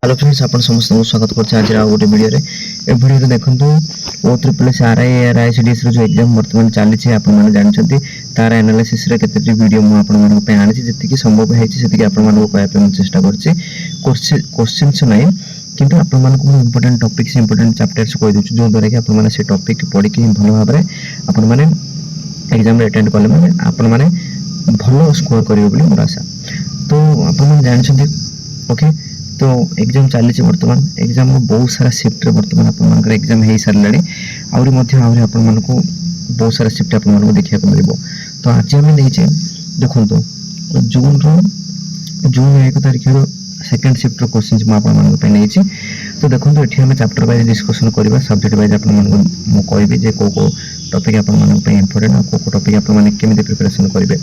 Hello friends आपण समस्त स्वागत करछे आज गोटे वीडियो रे ए वीडियो रे देखंतु O3 आरआई आरआई सीडीएस रो जो एग्जाम वर्तमान चली छी आपण माने जानछंती तार एनालिसिस रे केतेटी वीडियो मु आपण माने पे आनी छी जति कि संभव हेछि सेति कि आपण माने कहया पे चेष्टा करछि क्वेश्चंस नै किंतु आपण माने को इंपोर्टेंट टॉपिक्स इंपोर्टेंट चैप्टर्स कहि दछु जो द्वारा कि आपण माने से टॉपिक पढि कि भलो भाबरे आपण माने एग्जाम रे अटेंड करले माने आपण माने भलो स्कोर करियो बोली मोर आशा तो आपण माने जानछंती ओके तो एग्जाम चली बर्तमान एग्जाम बहुत सारा शिफ्ट बर्तमान आप एग्जाम हो सारे आउरी आपण को बहुत सारा शिफ्ट आपको देखा मिल तो आज आम देखिए देखो जून 1 तारिख सेकेंड शिफ्ट क्वेश्चन मुझे तो देखो ये आम चैप्टर वाइज डिस्कसन करवा सब्जेक्ट वाइज आपको कौ टॉपिक इंपोर्टेंट और कौ टॉपिक आपमि प्रिपरेशन करेंगे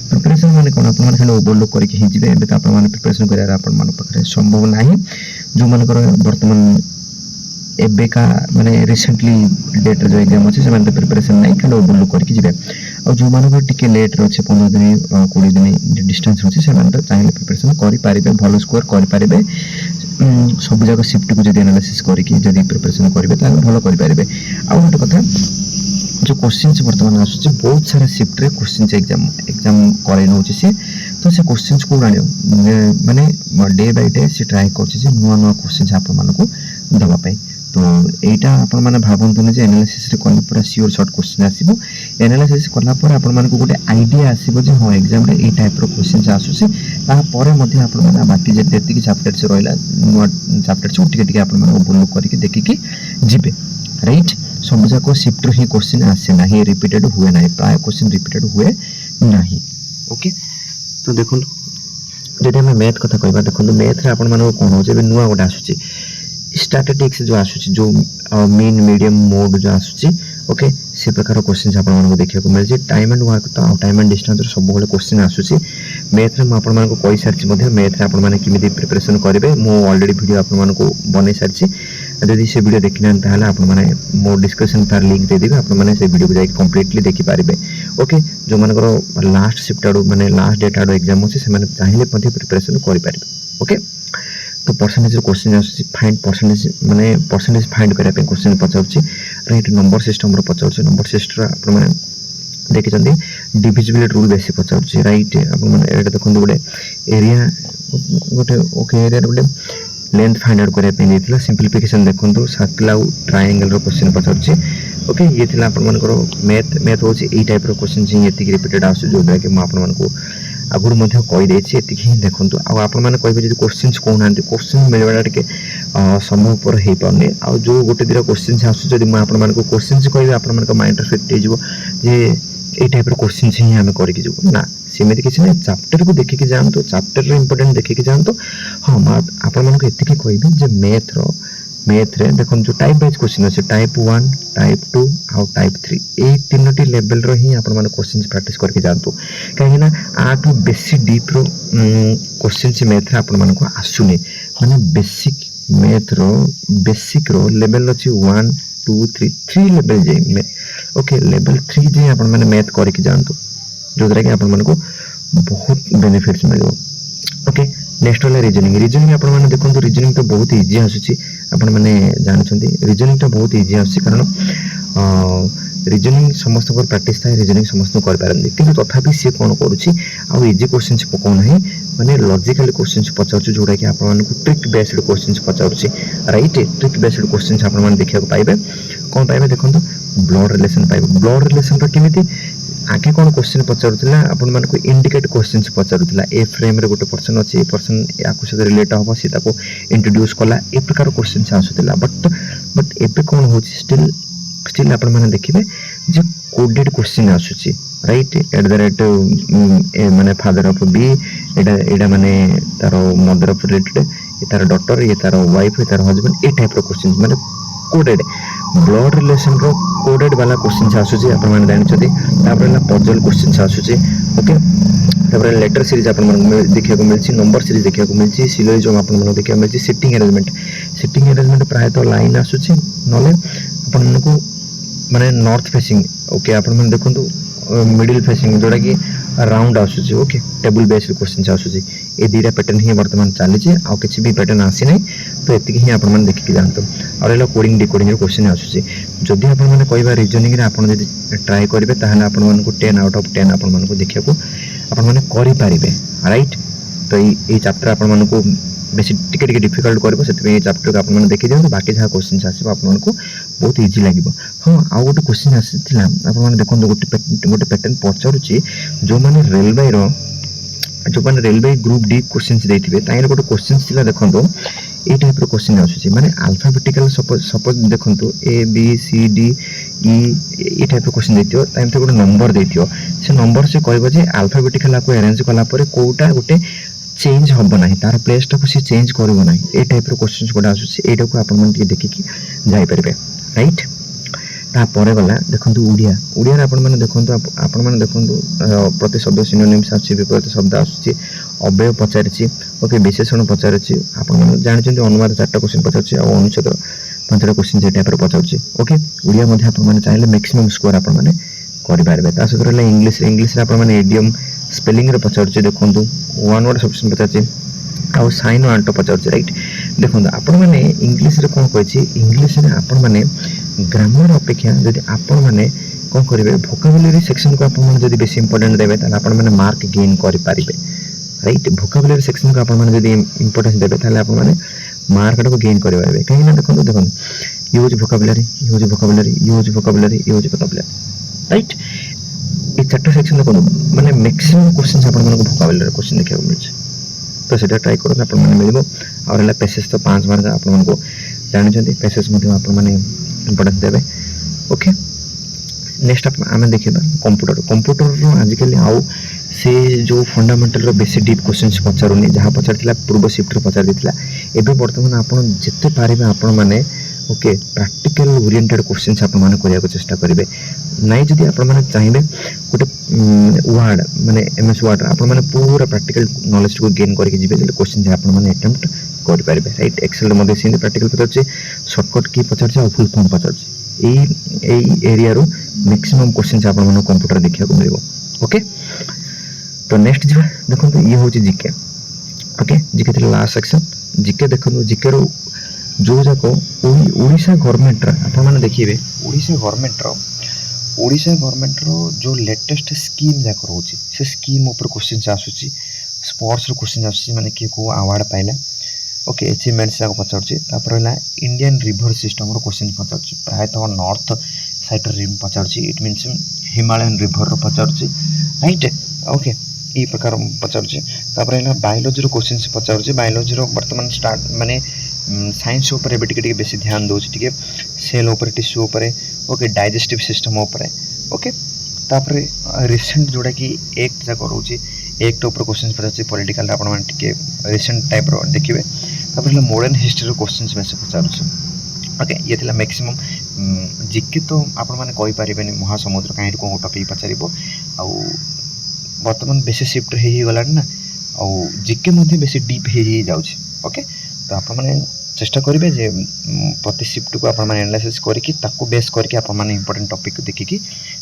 प्रिपरेशन माने कौन आप ओवरलुक करके तो आप प्रिपरेशन कर संभव ना जो मानकर बर्तमान एबेका माने रिसेंटली डेट जो एग्जाम अच्छे से प्रिपरेशन नहीं खाली ओवरलुक करके जी और जो मानक टिके लेट अच्छे 15 दिन 20 दिन डिस्टेंस अच्छे से चाहिए प्रिपरेशन करेंगे भल स्कोर करेंगे सब जगह शिफ्ट को जब एनालिसिस करके जब प्रिपरेशन करेंगे तो भल करेंगे आउ गोटे कथा जो क्वेश्चन बर्तमान आसूँ बहुत सारा शिफ्ट रे क्वेश्चन एग्जाम करे नौ सी तो से क्वेश्चन को माने डे बाय डे से ट्राए कर नुआ नुआ क्वेश्चन आप दवाई तो एटा आपण माने भाबंतु जे एनालिसिस रे कोन पूरा सियोर शॉर्ट क्वेश्चन आसीबो एनालिसिस करला पर आपण माने को गोटे आईडिया आसीबो जे हां एग्जाम रे ए टाइप रो क्वेश्चन आसुसी ता परे मध्ये आपण माने बाकी जे देति चैप्टर से रहला नुआ चैप्टर से टिके टिके आपण माने ओवरलुक करके देखि कि जिबे राइट सब जाको शिफ्ट ही क्वेश्चन आसे नाही रिपीटेड हुए नाही प्राय क्वेश्चन रिपीटेड हुए नाही ओके तो देखो जदि हम मैथ कथा कहबा देखो मैथ रे आपण माने कोन हो जे नुआ गोटे आसुची स्टैटिस्टिक्स जो आसुची जो मीन मीडियम मोड जो आसुची ओके से प्रकार क्वेश्चन आपण मानको देखिया को मिल जे टाइम एंड वर्क तो टाइम एंड डिस्टेंस रो सब बेले क्वेश्चन आसुची मैथ रे म आपण मानको कहि सारछि मध्ये मैथ रे आपण माने किमिति प्रिपरेशन करिवे मो ऑलरेडी वीडियो आपण मानको बनै सारछि यदि से वीडियो देखिना ताहले आपण माने मो डिस्कशन तार लिंक दे देबे आपण माने से वीडियो को जाई कंप्लीटली देखि पारिबे ओके जो मानकर लास्ट शिफ्ट आडो माने लास्ट डेट आडो एग्जाम होछि से माने चाहिले मध्ये प्रिपरेशन करि पारिबे ओके तो परसेंटेज क्वेश्चन आसुची फाइंड परसेंटेज माने परसेंटेज फाइंड करा पे क्वेश्चन पचाउची राइट नंबर सिस्टम रो पचाउची नंबर सिस्टम आपण माने देखि चंदी डिविजिबिलिटी रूल बेसी पचाउची राइट आपण माने एटा देखंदु गोटे एरिया गोटे ओके एरिया गोटे लेंथ फाइंड आउट करा पे देथिला सिंपलीफिकेशन देखंदु सर्कल आउ ट्रायंगल रो क्वेश्चन पचाउची ओके ये थिला आपण मानकर मैथ होची ए टाइप रो क्वेश्चन जे एति रिपीटेड आसु जो कि म आपण मानको आगुर मध्य कहि देछि एति ही देखंतु आ आपण माने कहबे जे क्वेश्चंस कोन हांती क्वेश्चन मिलवाडा टिके संभव पर हे पाउने आ जो गोटे दिरा क्वेश्चन आसु जदि म आपण मानको क्वेश्चंस कहबे आपण मानको माइंड फिट हे जिवो जे ए टाइप रो क्वेश्चंस ही हम करि के जिवो ना सेमेति किछ नै चैप्टर को देखि के जानतो चैप्टर रो इंपोर्टेंट देखि के जानतो हां आपण मानको एति के कहबे जे मैथ रे देखो जो टाइप वाइज क्वेश्चन अछि टाइप 1 टाइप 2 और टाइप 3 ए तीनोटी लेवल रो ही आपण माने क्वेश्चंस प्रैक्टिस करके जानतो काहे ना आटू बेसिक डीप रो क्वेश्चन से मैथ रे आपण माने को आसुनी माने बेसिक रो लेवल अछि 1 2 3 लेवल जे ओके लेवल 3 जे आपण माने मैथ करके जानतो जो द्वारा कि आपण माने को बहुत बेनिफिट्स मिलबो ओके नेक्स्ट वाला रीजनिंग आपण माने देखंतु रीजनिंग तो बहुत इजी आसुची आपण माने जानछंती रीजनिंग तो बहुत इजी आसुची कारण रीजनिंग समस्त को प्रैक्टिस थाए रीजनिंग समस्त कर पारंदी किंतु तथापि से कोन करूची आ इजी क्वेश्चंस पको नाही माने लॉजिकल क्वेश्चंस पचाउची जोडा कि आपण माने को ट्रिक बेस्ड क्वेश्चंस पचाउची राइट ट्रिक बेस्ड क्वेश्चंस आपण माने देखिया को पाइबे कोन पाइबे देखंतु ब्लड रिलेशन पाइबे ब्लड रिलेशन रो केमिति आगे कौन क्वेश्चन पचारुला आपण मान को इंडिकेट क्वेश्चंस पचारुला ए फ्रेम रे गोटे पर्सन अछि ए पर्सन याकु से रिलेट होबो से ताको इंट्रोड्यूस कला ए प्रकार क्वेश्चंस आसुतला बट एबे कौन होछि स्टिल आपण माने देखिबे जे कोडेड क्वेश्चन आसुछि राइट एट द रेट माने फादर ऑफ बी एडा माने तारो मदर ऑफ रिलेटेड ए तारो डॉटर ए तारो वाइफ ए तारो हस्बैंड ए टाइप रो क्वेश्चन माने कोडेड ब्लड रिलेशन रो कोडेड वाला क्वेश्चन आसुची आपण माने जानि छथि तापर ना पजल क्वेश्चन आसुची ओके तापर लेटर सीरीज आपण माने देखिया को मिलछि नंबर सीरीज देखिया को मिलछि सिलोजिज्म आपण माने देखिया मिलछि सिटिंग अरेंजमेंट प्राय तो लाइन आसुची नले आपण माने को माने नॉर्थ फेसिंग ओके आपण माने देखंतु मिडिल फेसिंग जोड़ा कि राउंड आसुची ओके टेबल बेस्ड क्वेश्चन आसुची ए दीरा पैटर्न ही वर्तमान चली आ किसी भी पैटर्न आसी नहीं तो एतिक ही आपण माने देखि जानतो और एला कोडिंग डिकोडिंग रो क्वेश्चन आसुची जदि आपण माने कहबा रीजनिंग रे आपण जदि ट्राई करबे ताहाले आपण मानकु 10 आउट ऑफ 10 आपण मानकु देखियाकू आपण माने करि पारिबे राइट। तो ये चैप्टर आपण मानकु बेसी टिके टिके डिफिकल्ट करबो सेति ए चैप्टर को आपण माने देखि दियौ बाकी जहा क्वेश्चन आसीबो आपण मानकु बहुत इजी लागिबो। हां आ गोटे क्वेश्चन आसीथिला आपण माने देखन गोटे पैटर्न पचारुची जो माने रेलवे रो जो माने रेलवे ग्रुप डी क्वेश्चंस देथिबे ताइर गोटे क्वेश्चंस थिला देखंतो ए टाइप रो क्वेश्चन आछुची माने अल्फाबेटिकल सपोज देखंतो A B C D E ए टाइप रो क्वेश्चन देथियो टाइम ते गोटे नंबर देथियो से नंबर से कहबो जे अल्फाबेटिकल को अरेंज कला परे कोटा गोटे चेंज हबो नाही तार प्लेस टा को से चेंज करबो नाही ए टाइप रो क्वेश्चंस गोटा आछुची एटा को आपण मन के देखि कि जाई परबे राइट। ता परे गला देखंतु उड़िया रे आपण माने देखंतु प्रति शब्द सिनोनिम्स आछि विपरीत शब्द आछि अव्यय पचारिछि ओके विशेषण पचारिछि आपण माने जानि अनुवाद 4टा क्वेश्चन पचारिछि और अनुच्छेद 5टा क्वेश्चन जे टाइप रो पचारिछि ओके उड़िया मध्ये आपण माने चाहिले मैक्सिमम स्कोर आपण माने करि पारबे। ता सकर ले इंग्लिश रे आपण माने इडियम स्पेलिंग रे पचारिछि देखंतु वन वर्ड सब्जेक्ट पचारिछि और साइन आल्टो पचारिछि राइट। देखंतु आपण माने इंग्लिश रे कोन कहछि इंग्लिश रे आपण माने ग्रामर अपेक्षा जदि आपण माने कोन करिवे वोकाबुलरी सेक्शन को आपण माने जदि बेसी इंपोर्टेंट देबे ताले आपण माने मार्क गेन करि पारिबे राइट। वोकाबुलरी सेक्शन को आपण माने जदि इंपोर्टेंस देबे ताले आपण माने मार्क को गेन करि पारिबे कहीं ना देखंतु यूज वोकाबुलरी राइट। ए चारटा सेक्शन देखो माने मैक्सिमम क्वेश्चंस आपण माने वोकाबुलरी क्वेश्चन देखा मिलछ तो सेटा ट्राई करो आपण माने मिलबो और एला पैसेज तो 5 मार्क आपण माने जानि जंती पैसेज मध्ये आपण माने इंपोर्टेंस देबे ओके। नेक्स्ट आम देखा कंप्यूटर रो आजिकल आउ से जो फंडामेंटल रो बेसी डीप क्वेश्चंस पचारुनी जहाँ पचार पूर्व शिफ्ट रे पचार देथिला एबे वर्तमान आपण जेते पारिबे आपण माने ओके प्रैक्टिकल ओरिएंटेड क्वेश्चंस आपण माने करिया को चेष्टा करिवे नै जदि आपण माने चाहिबे गोटे वर्ड माने एमएस वर्ड आपण माने पूरा प्रैक्टिकल नॉलेज को गेन करके जिबे जे क्वेश्चन जे आपण माने अटेम्प्ट कर पारिबे राइट। एक्सेल मध्ये से प्रैक्टिकल पचारछि शॉर्टकट की पचारछि और फुल फॉर्म पचारछि ए एरिया रो मैक्सिमम क्वेश्चन आपण माने कंप्यूटर देखिया को मिलबो ओके। तो नेक्स्ट जे देखंतु ये होछि जीके ओके जीके ते लास्ट सेक्शन जीके देखंतु जीके रो जो जाको ओडिशा गवर्नमेंट आपण माने देखिबे ओडिशा गवर्नमेंट रो जो लेटेस्ट स्कीम जाको रहउछि से स्कीम ऊपर क्वेश्चन आसुछि स्पोर्ट्स रो क्वेश्चन आसुछि माने के को अवार्ड पाइला ओके अचीवमेंट्स जाको पचारछि तापर हला इंडियन रिवर सिस्टम रो क्वेश्चन पचारछि प्रायतः नॉर्थ साइड रिम पचारछि इट मींस हिमालयन रिवर रो पचारछि राइट ओके ई प्रकार पचारछि तापर हला बायोलॉजी रो क्वेश्चन पचारछि बायोलॉजी रो वर्तमान स्टार्ट माने साइंस ऊपर एबे टिके बेसी ध्यान दोछि टिके सेल ऊपर टिश्यू ऊपर ओके डाइजेस्टिव सिस्टम ऊपर ओके तापर रिसेंट जोडा कि एक जा करूछि एक तो ऊपर क्वेश्चन पचारछि पॉलिटिकल आपण मान टिके रिसेंट टाइप रो देखिबे तापर मॉडर्न हिस्ट्री रो क्वेश्चंस बेसी पचारछि ओके ये थिला मैक्सिमम जीके तो आपण माने कहि पारिबेनी महासमुद्र काहे को टॉपिक पचारिबो आ वर्तमान बेसी शिफ्ट हे गलान ना आ जीके मध्ये बेसी डीप हे जाउछि ओके। तो आपण माने चेष्टा करिवे जे प्रति शिफ्ट को आपण माने एनालिसिस करके ताको बेस करके आपण माने इंपोर्टेंट टॉपिक को देखि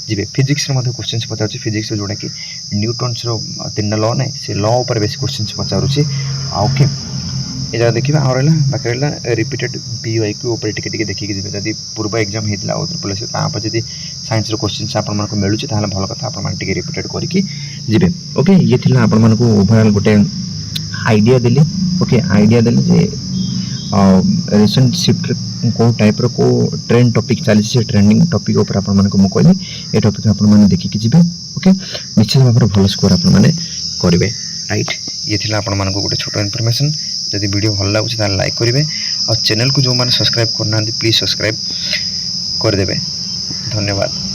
जिबे फिजिक्स रे मध्ये क्वेश्चंस पचारुछि फिजिक्स रो जोडा कि न्यूटन्स रो तीन लॉ नै से लॉ ऊपर बेसी क्वेश्चंस पचारुछि ओके। ए जगह देखिबा और रहला बाकी रहला रिपीटेड पीवाईक्यू ऊपर टिके टिके देखि जिबे जदी पूर्व एग्जाम हेतला और पुलिस ता पर जदी साइंस रो क्वेश्चंस आपण मानको मिलुछि ताहाले भलो कथा आपण मान टिके रिपीटेड करके जिबे ओके। ये थिला आपण मानको ओवरऑल गोटे आईडिया देली ओके आईडिया देली जे रिसेंट शिफ्ट को टाइप रो को ट्रेंड टॉपिक चली से ट्रेंडिंग टॉपिक ऊपर आपण मानको म कहली ए टॉपिक आपण माने देखि कि जिबे ओके निश्चित भाबरे भलो स्कोर आपण माने करिवे राइट। ये थिला आपण मानको गोटे छोटो इन्फॉर्मेशन जदि वीडियो भल लागुछि त लाइक करिवे और चैनल को जो माने सब्सक्राइब करना प्लीज सब्सक्राइब कर देबे धन्यवाद।